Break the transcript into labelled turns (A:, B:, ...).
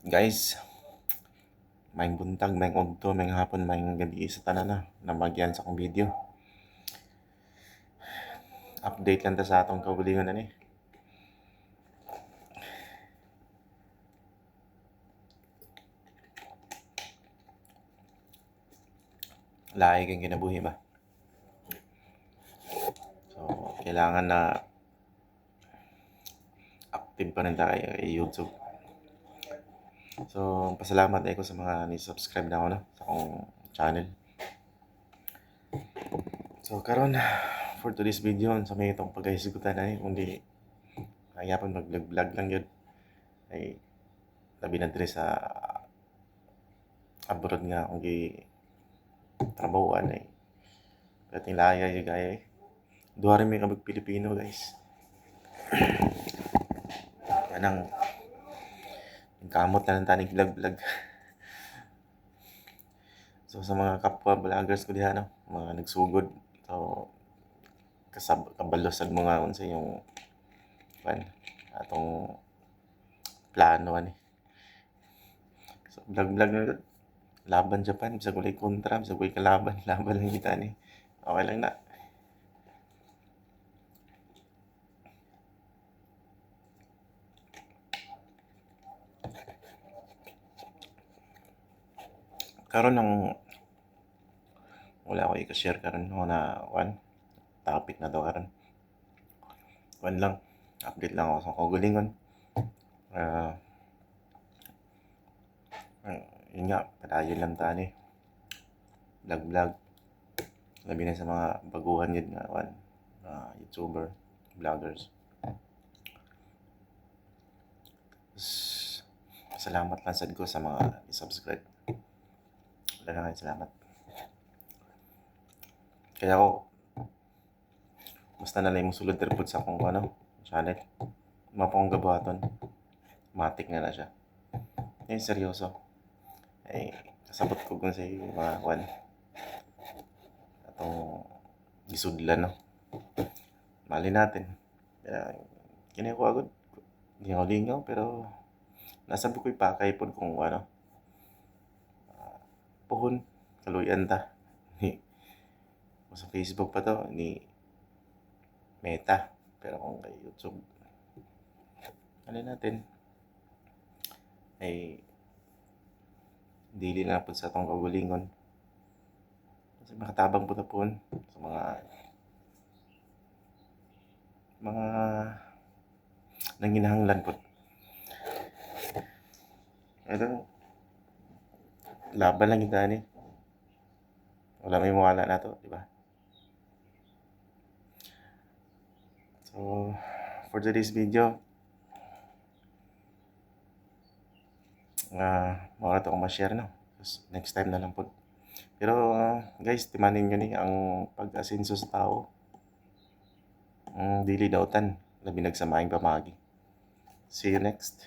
A: Guys, maayong buntag, maayong udto, maayong hapon, maayong gabi sa tanan na magyan sa akong video. Update lang ta sa atong kaugalingon na ni. Lahi kang kinabuhi ba? So, kailangan na active pa rin tayo kay YouTube. So, pasalamat ako sa mga ni-subscribe na ako sa akong channel. So, karon for today's video, sa may itong pagkahisigutan na kundi ayapan mag-vlog lang yun. Ay, labi na diri sa abroad nga kung trabahoan ay kating laya yung gaya eh. Duha rin may kabag Pilipino guys. Anang kamot na ng tanig vlog. So sa mga kapwa vloggers ko diha mga nagsugod. So kabalo sa mga unsa yung atong plano ani. So vlog na laban Japan, bisa kulay kontra, bisa kulay laban lang kita ni. Okay lang na. Karon ng wala ko i-share karon na topic na to karon. Lang, update lang ako sa kaugalingon. Yun nga, padayon lang tani. Vlog. Labi na sa mga baguhan yun nga, YouTuber, vloggers. Salamat lang sad ko sa mga i-subscribe. Wala na kayo salamat. Kaya ako, basta na lang yung sulod terpod sa akong channel. Mapakong gabuhaton. Matik na siya. Eh, seryoso. Eh, kasabot ko kung sa mga atong gisudlan mali natin. Kaya ko agad. Hindi ako lingaw, pero nasabi ko'y pakay po kung pohon, kaluyan ta. Sa Facebook pa to, ni Meta. Pero kung kay YouTube, natin, ay dili na po sa atong kaugalingon. Kasi makatabang po na po sa mga nanginahanglan po. Ito, laban lang kita ni. Wala may mawala na to, di ba? So, for today's video, mawala to akong ma-share next time na lang po. Pero guys, timanin nyo ni ang pag-asenso sa tao. Dili dautan, labi nagsamaing pamagi. See you next.